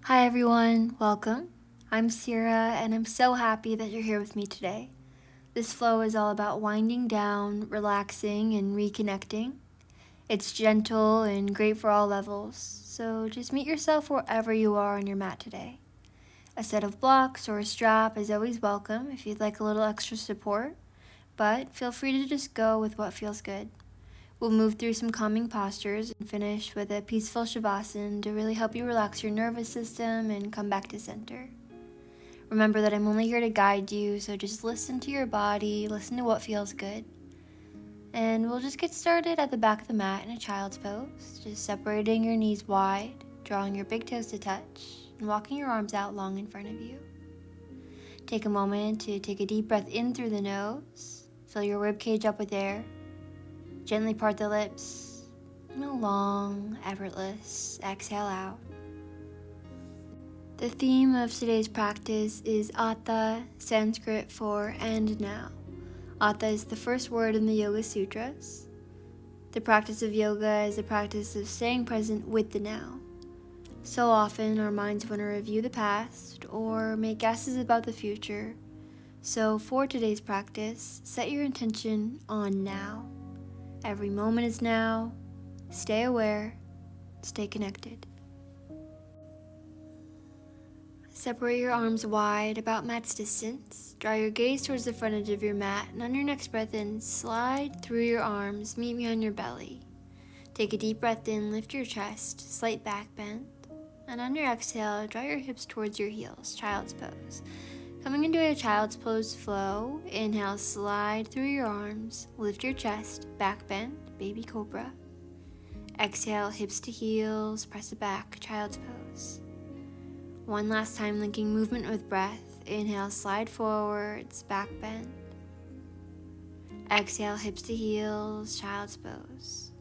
Hi everyone, welcome. I'm Sierra and I'm so happy that you're here with me today. This flow is all about winding down, relaxing, and reconnecting. It's gentle and great for all levels, so just meet yourself wherever you are on your mat today. A set of blocks or a strap is always welcome if you'd like a little extra support, but feel free to just go with what feels good. We'll move through some calming postures and finish with a peaceful Savasana to really help you relax your nervous system and come back to center. Remember that I'm only here to guide you, so just listen to your body, listen to what feels good. And we'll just get started at the back of the mat in a child's pose, just separating your knees wide, drawing your big toes to touch, and walking your arms out long in front of you. Take a moment to take a deep breath in through the nose, fill your ribcage up with air. Gently part the lips, and a long, effortless exhale out. The theme of today's practice is Atha, Sanskrit for and now. Atha is the first word in the Yoga Sutras. The practice of yoga is the practice of staying present with the now. So often our minds want to review the past or make guesses about the future. So for today's practice, set your intention on now. Every moment is now. Stay aware. Stay connected. Separate your arms wide, about mat's distance. Draw your gaze towards the front edge of your mat, and on your next breath in, slide through your arms, meet me on your belly. Take a deep breath in, lift your chest, slight back bend. And on your exhale, draw your hips towards your heels, child's pose. Coming into a child's pose flow, inhale, slide through your arms, lift your chest, back bend, baby cobra. Exhale, hips to heels, press it back, child's pose. One last time, linking movement with breath. Inhale, slide forwards, back bend. Exhale, hips to heels, child's pose.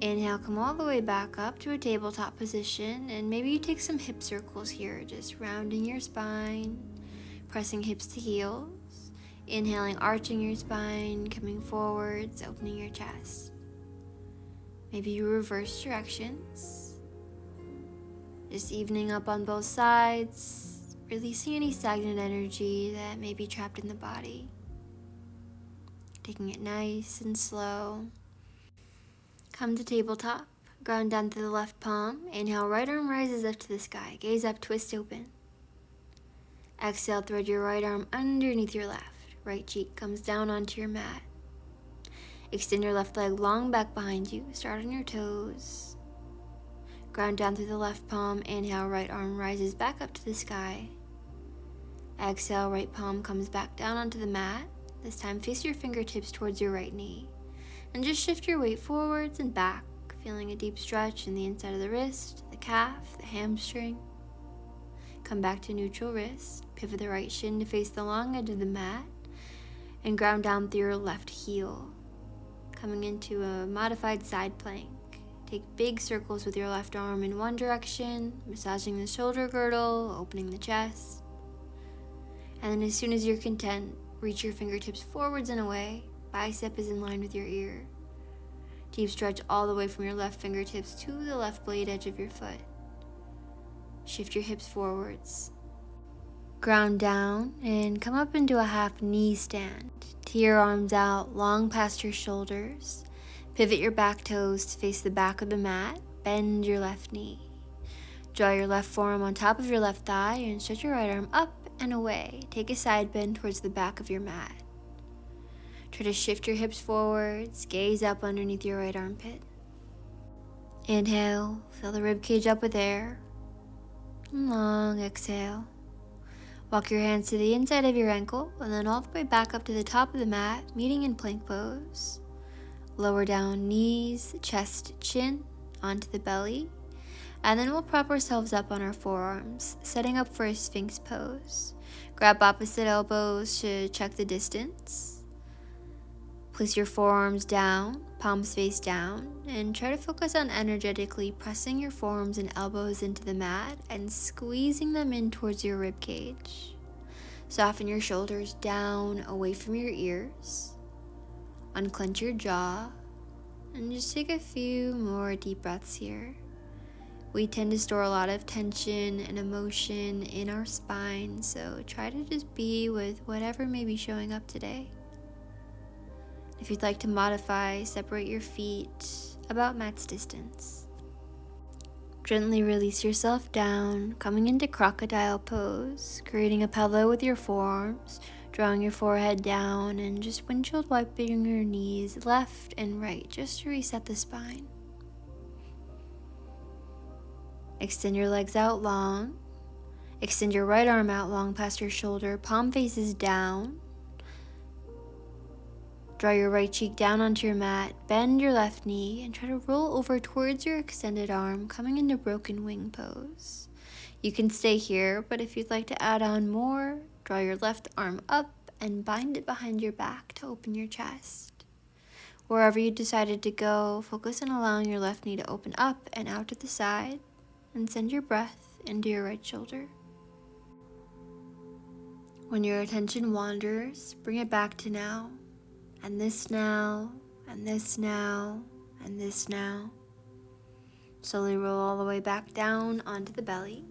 Inhale, come all the way back up to a tabletop position, and maybe you take some hip circles here, just rounding your spine, pressing hips to heels. Inhaling, arching your spine, coming forwards, opening your chest. Maybe you reverse directions, just evening up on both sides, releasing any stagnant energy that may be trapped in the body. Taking it nice and slow. Come to tabletop, ground down to the left palm. Inhale, right arm rises up to the sky. Gaze up, twist open. Exhale, thread your right arm underneath your left. Right cheek comes down onto your mat. Extend your left leg long back behind you. Start on your toes. Ground down through the left palm. Inhale, right arm rises back up to the sky. Exhale, right palm comes back down onto the mat. This time, face your fingertips towards your right knee. And just shift your weight forwards and back, feeling a deep stretch in the inside of the wrist, the calf, the hamstring. Come back to neutral wrist, pivot the right shin to face the long edge of the mat, and ground down through your left heel. Coming into a modified side plank. Take big circles with your left arm in one direction, massaging the shoulder girdle, opening the chest. And then as soon as you're content, reach your fingertips forwards and away. Bicep is in line with your ear. Deep stretch all the way from your left fingertips to the left blade edge of your foot. Shift your hips forwards. Ground down and come up into a half knee stand. Tee your arms out long past your shoulders. Pivot your back toes to face the back of the mat. Bend your left knee. Draw your left forearm on top of your left thigh and stretch your right arm up and away. Take a side bend towards the back of your mat. Try to shift your hips forwards, gaze up underneath your right armpit. Inhale, fill the ribcage up with air. And long exhale. Walk your hands to the inside of your ankle and then all the way back up to the top of the mat, meeting in plank pose. Lower down knees, chest, chin, onto the belly. And then we'll prop ourselves up on our forearms, setting up for a sphinx pose. Grab opposite elbows to check the distance. Place your forearms down, palms face down, and try to focus on energetically pressing your forearms and elbows into the mat and squeezing them in towards your ribcage. Soften your shoulders down, away from your ears. Unclench your jaw, and just take a few more deep breaths here. We tend to store a lot of tension and emotion in our spine, so try to just be with whatever may be showing up today. If you'd like to modify, separate your feet about mat's distance. Gently release yourself down, coming into crocodile pose, creating a pillow with your forearms, drawing your forehead down, and just windshield wiping your knees left and right just to reset the spine. Extend your legs out long. Extend your right arm out long past your shoulder, palm faces down. Draw your right cheek down onto your mat, bend your left knee, and try to roll over towards your extended arm, coming into broken wing pose. You can stay here, but if you'd like to add on more, draw your left arm up and bind it behind your back to open your chest. Wherever you decided to go, focus on allowing your left knee to open up and out to the side, and send your breath into your right shoulder. When your attention wanders, bring it back to now. And this now, and this now, and this now. Slowly roll all the way back down onto the belly.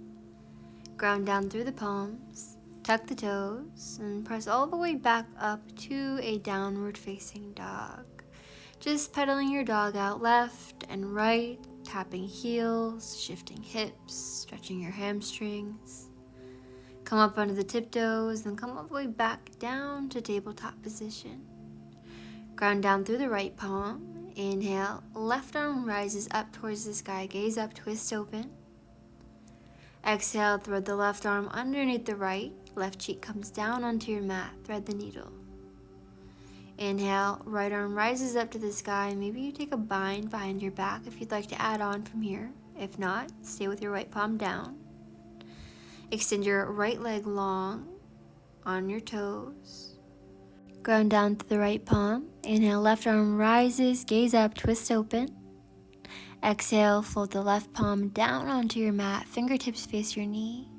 Ground down through the palms, tuck the toes, and press all the way back up to a downward facing dog. Just pedaling your dog out left and right, tapping heels, shifting hips, stretching your hamstrings. Come up onto the tiptoes, then come all the way back down to tabletop position. Ground down through the right palm. Inhale, left arm rises up towards the sky, gaze up, twist open. Exhale, thread the left arm underneath the right, left cheek comes down onto your mat, thread the needle. Inhale, right arm rises up to the sky, maybe you take a bind behind your back if you'd like to add on from here. If not, stay with your right palm down. Extend your right leg long on your toes. Ground down to the right palm. Inhale, left arm rises, gaze up, twist open. Exhale, fold the left palm down onto your mat, fingertips face your knee.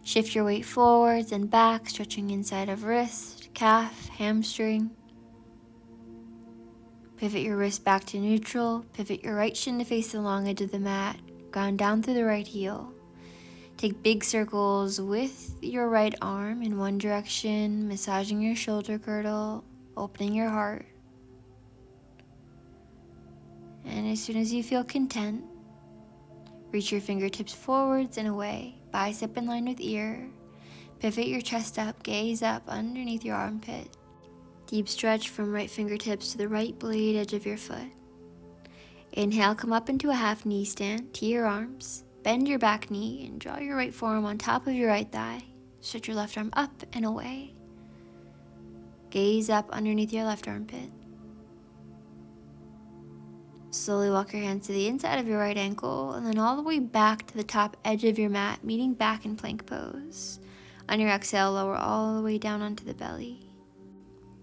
Shift your weight forwards and back, stretching inside of wrist, calf, hamstring. Pivot your wrist back to neutral. Pivot your right shin to face the long edge of the mat. Ground down through the right heel. Take big circles with your right arm in one direction, massaging your shoulder girdle, opening your heart. And as soon as you feel content, reach your fingertips forwards and away, bicep in line with ear. Pivot your chest up, gaze up underneath your armpit. Deep stretch from right fingertips to the right blade edge of your foot. Inhale, come up into a half knee stand, tee your arms. Bend your back knee and draw your right forearm on top of your right thigh. Stretch your left arm up and away. Gaze up underneath your left armpit. Slowly walk your hands to the inside of your right ankle and then all the way back to the top edge of your mat, meeting back in plank pose. On your exhale, lower all the way down onto the belly.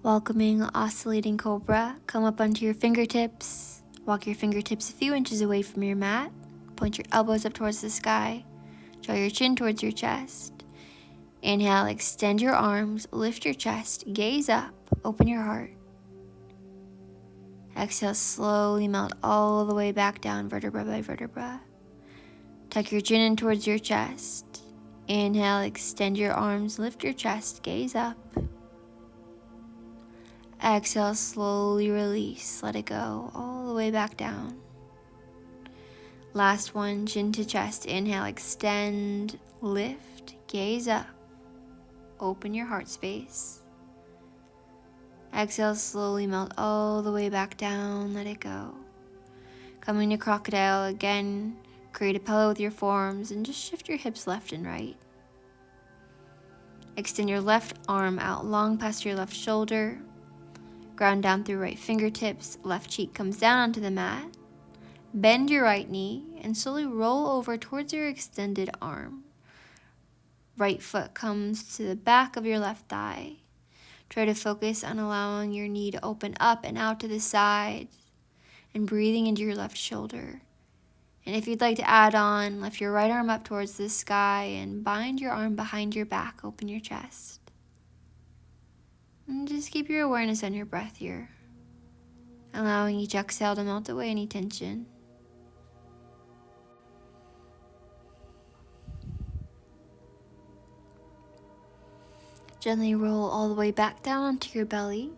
Welcoming oscillating cobra, come up onto your fingertips. Walk your fingertips a few inches away from your mat. Point your elbows up towards the sky. Draw your chin towards your chest. Inhale, extend your arms, lift your chest, gaze up, open your heart. Exhale, slowly melt all the way back down, vertebra by vertebra. Tuck your chin in towards your chest. Inhale, extend your arms, lift your chest, gaze up. Exhale, slowly release, let it go all the way back down. Last one, chin to chest. Inhale, extend, lift, gaze up. Open your heart space. Exhale, slowly melt all the way back down, let it go. Coming to crocodile again, create a pillow with your forearms and just shift your hips left and right. Extend your left arm out long past your left shoulder. Ground down through right fingertips, left cheek comes down onto the mat. Bend your right knee and slowly roll over towards your extended arm. Right foot comes to the back of your left thigh. Try to focus on allowing your knee to open up and out to the side and breathing into your left shoulder. And if you'd like to add on, lift your right arm up towards the sky and bind your arm behind your back, open your chest. And just keep your awareness on your breath here, allowing each exhale to melt away any tension. Gently roll all the way back down onto your belly.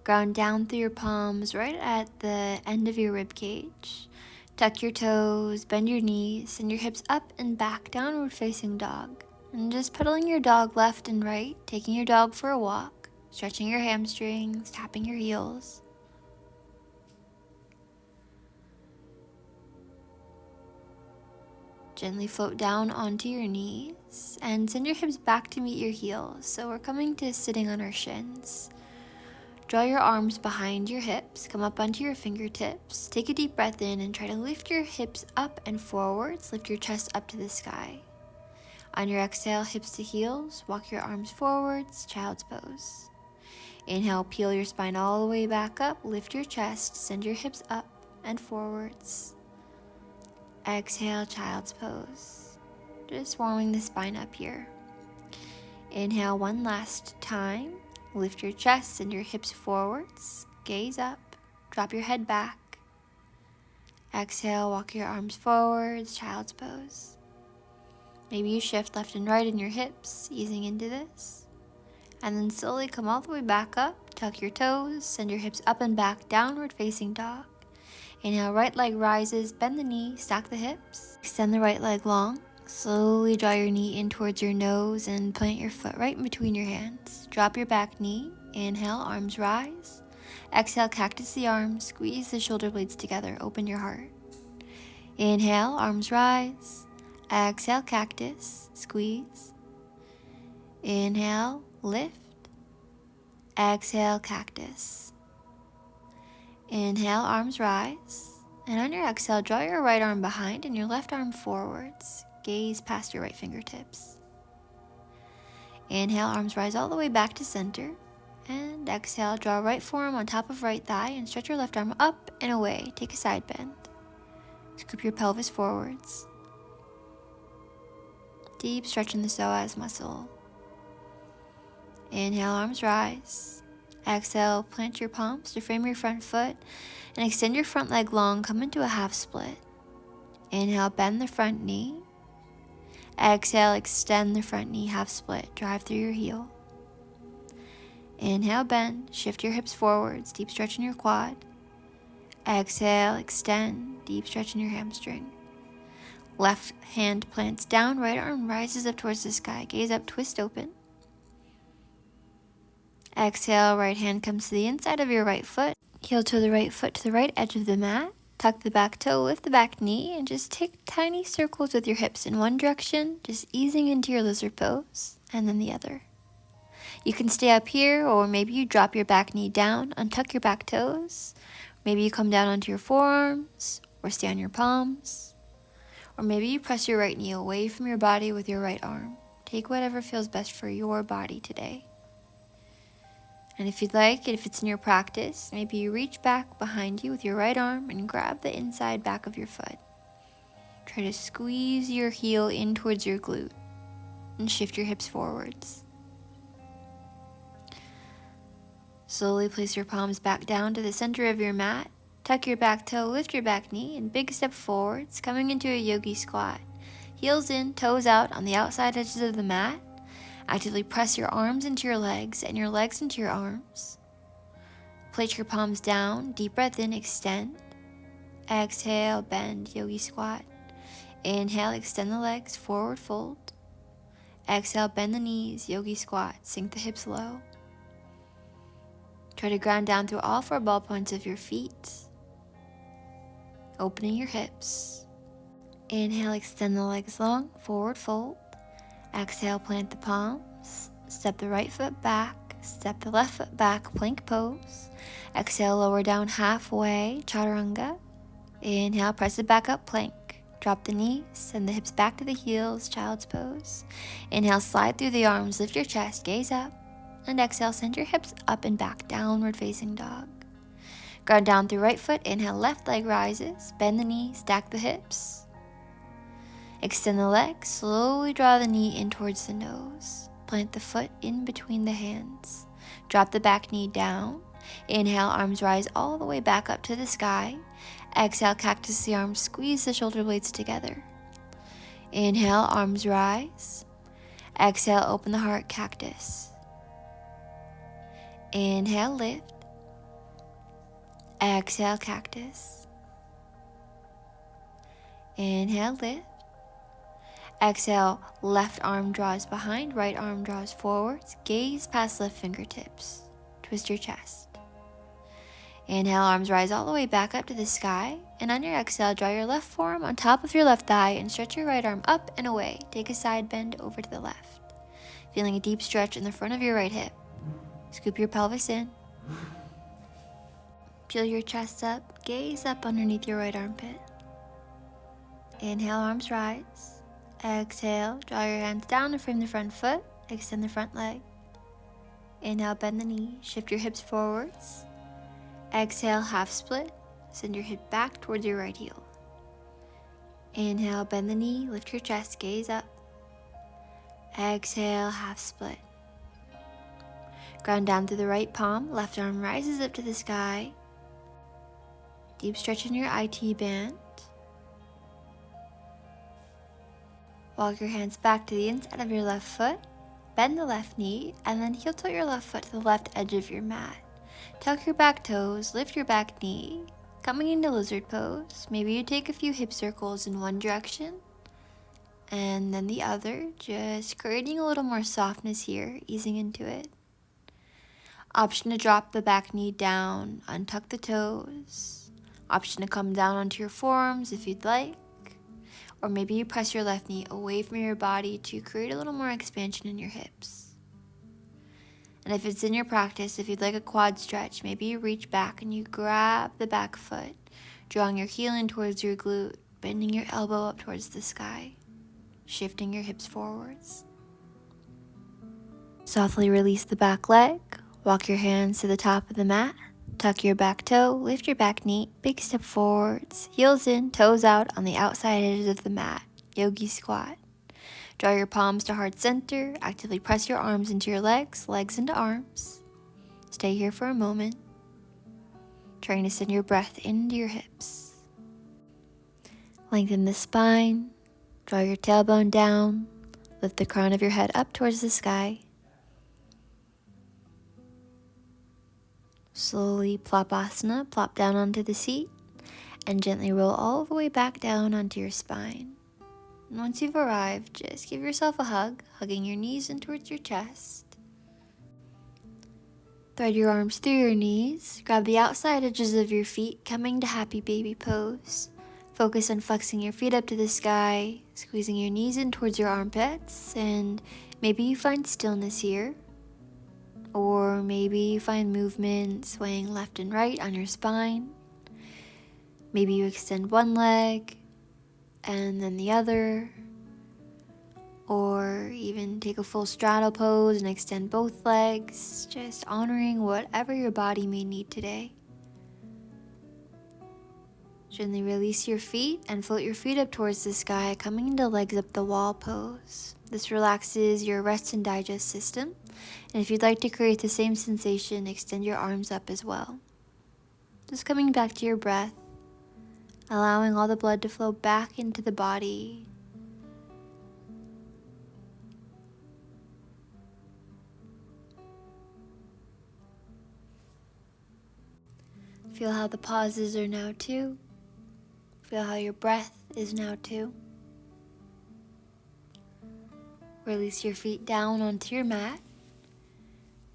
Ground down through your palms right at the end of your rib cage. Tuck your toes, bend your knees, send your hips up and back, downward facing dog. And just pedaling your dog left and right, taking your dog for a walk, stretching your hamstrings, tapping your heels. Gently float down onto your knees and send your hips back to meet your heels. So we're coming to sitting on our shins. Draw your arms behind your hips, come up onto your fingertips. Take a deep breath in and try to lift your hips up and forwards. Lift your chest up to the sky. On your exhale, hips to heels, walk your arms forwards, child's pose. Inhale, peel your spine all the way back up, lift your chest, send your hips up and forwards. Exhale, child's pose. Just warming the spine up here. Inhale one last time. Lift your chest, send your hips forwards. Gaze up. Drop your head back. Exhale, walk your arms forwards, child's pose. Maybe you shift left and right in your hips, easing into this. And then slowly come all the way back up. Tuck your toes, send your hips up and back, downward facing dog. Inhale, right leg rises, bend the knee, stack the hips. Extend the right leg long. Slowly draw your knee in towards your nose and plant your foot right in between your hands. Drop your back knee. Inhale, arms rise. Exhale, cactus the arms. Squeeze the shoulder blades together. Open your heart. Inhale, arms rise. Exhale, cactus. Squeeze. Inhale, lift. Exhale, cactus. Inhale, arms rise. And on your exhale, draw your right arm behind and your left arm forwards. Gaze past your right fingertips. Inhale, arms rise all the way back to center. And exhale, draw right forearm on top of right thigh and stretch your left arm up and away. Take a side bend. Scoop your pelvis forwards. Deep stretch in the psoas muscle. Inhale, arms rise. Exhale, plant your palms to frame your front foot and extend your front leg long. Come into a half split. Inhale, bend the front knee. Exhale, extend the front knee, half split. Drive through your heel. Inhale, bend. Shift your hips forwards. Deep stretch in your quad. Exhale, extend. Deep stretch in your hamstring. Left hand plants down. Right arm rises up towards the sky. Gaze up, twist open. Exhale, right hand comes to the inside of your right foot. Heel to the right foot to the right edge of the mat. Tuck the back toe, lift the back knee, and just take tiny circles with your hips in one direction, just easing into your lizard pose, and then the other. You can stay up here, or maybe you drop your back knee down, untuck your back toes. Maybe you come down onto your forearms, or stay on your palms. Or maybe you press your right knee away from your body with your right arm. Take whatever feels best for your body today. And if you'd like, if it's in your practice, maybe you reach back behind you with your right arm and grab the inside back of your foot. Try to squeeze your heel in towards your glute and shift your hips forwards. Slowly place your palms back down to the center of your mat. Tuck your back toe, lift your back knee, and big step forwards, coming into a yogi squat. Heels in, toes out on the outside edges of the mat. Actively press your arms into your legs and your legs into your arms. Place your palms down, deep breath in, extend. Exhale, bend, yogi squat. Inhale, extend the legs, forward fold. Exhale, bend the knees, yogi squat, sink the hips low. Try to ground down through all 4 ball points of your feet. Opening your hips. Inhale, extend the legs long, forward fold. Exhale, plant the palms, step the right foot back, step the left foot back, plank pose. Exhale, lower down halfway, chaturanga. Inhale, press it back up, plank. Drop the knees, send the hips back to the heels, child's pose. Inhale, slide through the arms, lift your chest, gaze up. And exhale, send your hips up and back, downward facing dog. Ground down through right foot, inhale, left leg rises, bend the knee, stack the hips. Extend the leg, slowly draw the knee in towards the nose. Plant the foot in between the hands. Drop the back knee down. Inhale, arms rise all the way back up to the sky. Exhale, cactus the arms, squeeze the shoulder blades together. Inhale, arms rise. Exhale, open the heart, cactus. Inhale, lift. Exhale, cactus. Inhale, lift. Exhale, left arm draws behind, right arm draws forwards. Gaze past left fingertips. Twist your chest. Inhale, arms rise all the way back up to the sky. And on your exhale, draw your left forearm on top of your left thigh and stretch your right arm up and away. Take a side bend over to the left. Feeling a deep stretch in the front of your right hip. Scoop your pelvis in. Peel your chest up. Gaze up underneath your right armpit. Inhale, arms rise. Exhale, draw your hands down to frame the front foot. Extend the front leg. Inhale, bend the knee. Shift your hips forwards. Exhale, half split. Send your hip back towards your right heel. Inhale, bend the knee. Lift your chest. Gaze up. Exhale, half split. Ground down through the right palm. Left arm rises up to the sky. Deep stretch in your IT band. Walk your hands back to the inside of your left foot. Bend the left knee, and then heel tilt your left foot to the left edge of your mat. Tuck your back toes, lift your back knee. Coming into lizard pose, maybe you take a few hip circles in one direction, and then the other, just creating a little more softness here, easing into it. Option to drop the back knee down, untuck the toes. Option to come down onto your forearms if you'd like. Or maybe you press your left knee away from your body to create a little more expansion in your hips. And if it's in your practice, if you'd like a quad stretch, maybe you reach back and you grab the back foot, drawing your heel in towards your glute, bending your elbow up towards the sky, shifting your hips forwards. Softly release the back leg, walk your hands to the top of the mat. Tuck your back toe, lift your back knee, big step forwards, heels in, toes out on the outside edges of the mat, yogi squat. Draw your palms to heart center, actively press your arms into your legs, legs into arms. Stay here for a moment, trying to send your breath into your hips. Lengthen the spine, draw your tailbone down, lift the crown of your head up towards the sky. Slowly plop asana, plop down onto the seat, and gently roll all the way back down onto your spine. And once you've arrived, just give yourself a hug, hugging your knees in towards your chest. Thread your arms through your knees, grab the outside edges of your feet, coming to happy baby pose. Focus on flexing your feet up to the sky, squeezing your knees in towards your armpits, and maybe you find stillness here. Or maybe you find movement swaying left and right on your spine. Maybe you extend one leg and then the other. Or even take a full straddle pose and extend both legs, just honoring whatever your body may need today. Gently release your feet and float your feet up towards the sky, coming into legs up the wall pose. This relaxes your rest and digest system. And if you'd like to create the same sensation, extend your arms up as well. Just coming back to your breath, allowing all the blood to flow back into the body. Feel how the pauses are now too. Feel how your breath is now too. Release your feet down onto your mat.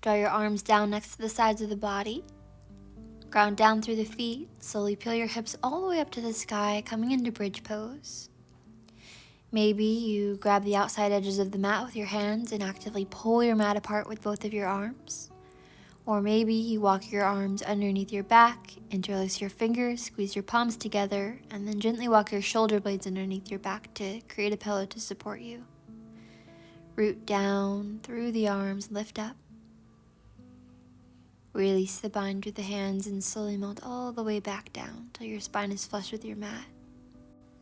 Draw your arms down next to the sides of the body. Ground down through the feet. Slowly peel your hips all the way up to the sky, coming into bridge pose. Maybe you grab the outside edges of the mat with your hands and actively pull your mat apart with both of your arms. Or maybe you walk your arms underneath your back, interlace your fingers, squeeze your palms together, and then gently walk your shoulder blades underneath your back to create a pillow to support you. Root down through the arms, lift up. Release the bind with the hands and slowly melt all the way back down till your spine is flush with your mat.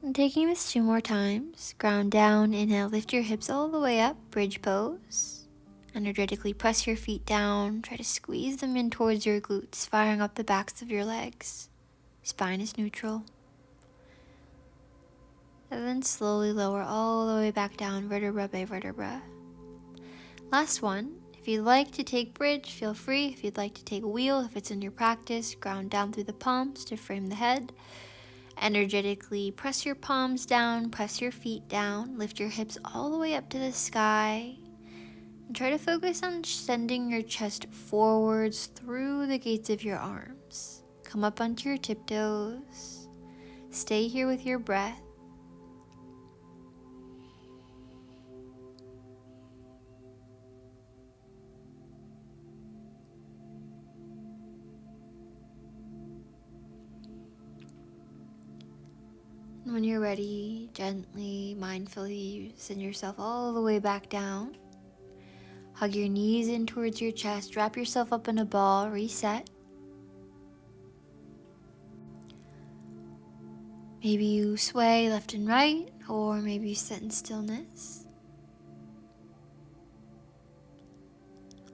And taking this 2 more times, ground down, inhale, lift your hips all the way up, bridge pose. Energetically press your feet down, try to squeeze them in towards your glutes, firing up the backs of your legs. Spine is neutral. And then slowly lower all the way back down, vertebra by vertebra. Last one. If you'd like to take bridge, feel free. If you'd like to take wheel, if it's in your practice, ground down through the palms to frame the head. Energetically press your palms down, press your feet down, lift your hips all the way up to the sky. And try to focus on sending your chest forwards through the gates of your arms. Come up onto your tiptoes. Stay here with your breath. And when you're ready, gently, mindfully send yourself all the way back down. Hug your knees in towards your chest, wrap yourself up in a ball, reset. Maybe you sway left and right, or maybe you sit in stillness.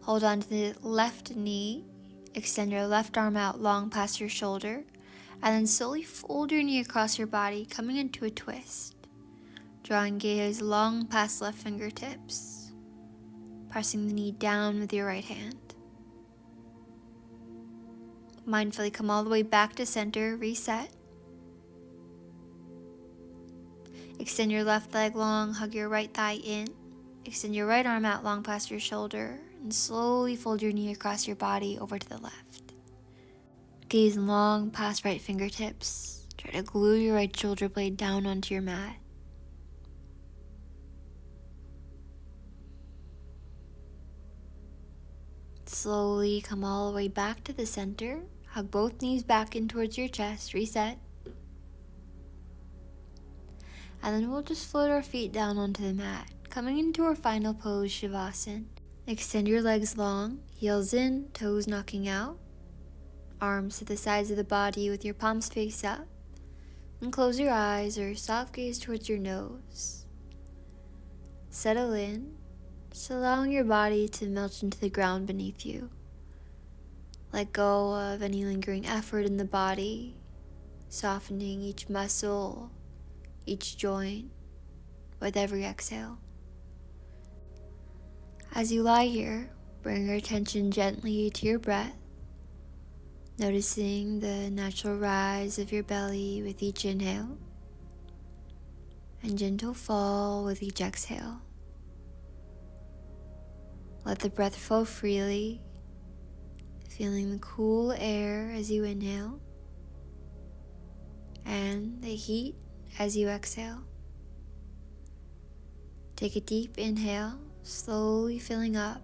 Hold on to the left knee, extend your left arm out long past your shoulder, and then slowly fold your knee across your body, coming into a twist. Drawing gaze long past left fingertips, pressing the knee down with your right hand. Mindfully come all the way back to center, reset. Extend your left leg long, hug your right thigh in. Extend your right arm out long past your shoulder, and slowly fold your knee across your body over to the left. Gaze long past right fingertips. Try to glue your right shoulder blade down onto your mat. Slowly come all the way back to the center. Hug both knees back in towards your chest. Reset. And then we'll just float our feet down onto the mat, coming into our final pose, Savasana. Extend your legs long, heels in, toes knocking out. Arms to the sides of the body with your palms face up. And close your eyes or soft gaze towards your nose. Settle in, just allowing your body to melt into the ground beneath you. Let go of any lingering effort in the body, softening each muscle, each joint with every exhale. As you lie here, bring your attention gently to your breath, noticing the natural rise of your belly with each inhale and gentle fall with each exhale. Let the breath flow freely, feeling the cool air as you inhale and the heat as you exhale. Take a deep inhale, slowly filling up,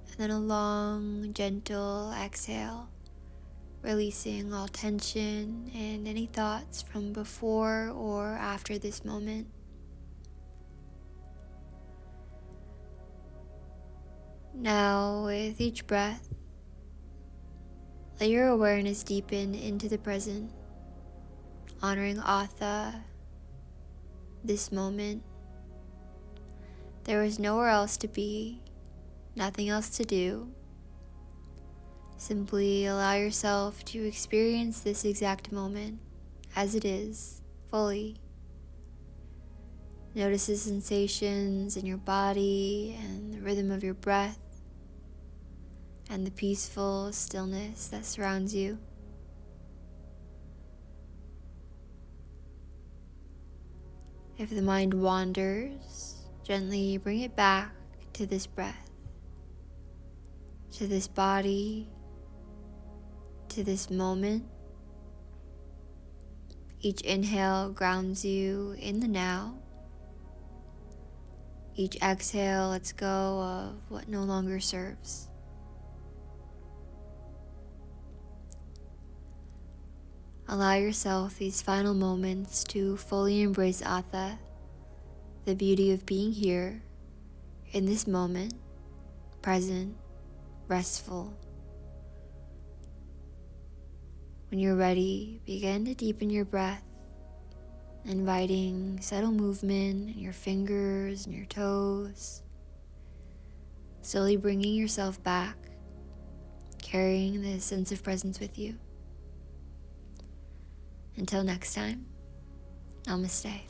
and then a long, gentle exhale, releasing all tension and any thoughts from before or after this moment. Now, with each breath, let your awareness deepen into the present, honoring Atha, this moment. There is nowhere else to be, nothing else to do. Simply allow yourself to experience this exact moment as it is, fully. Notice the sensations in your body and the rhythm of your breath and the peaceful stillness that surrounds you. If the mind wanders, gently bring it back to this breath, to this body, to this moment. Each inhale grounds you in the now. Each exhale lets go of what no longer serves. Allow yourself these final moments to fully embrace Atha, the beauty of being here, in this moment, present, restful. When you're ready, begin to deepen your breath, inviting subtle movement in your fingers and your toes, slowly bringing yourself back, carrying this sense of presence with you. Until next time, Namaste.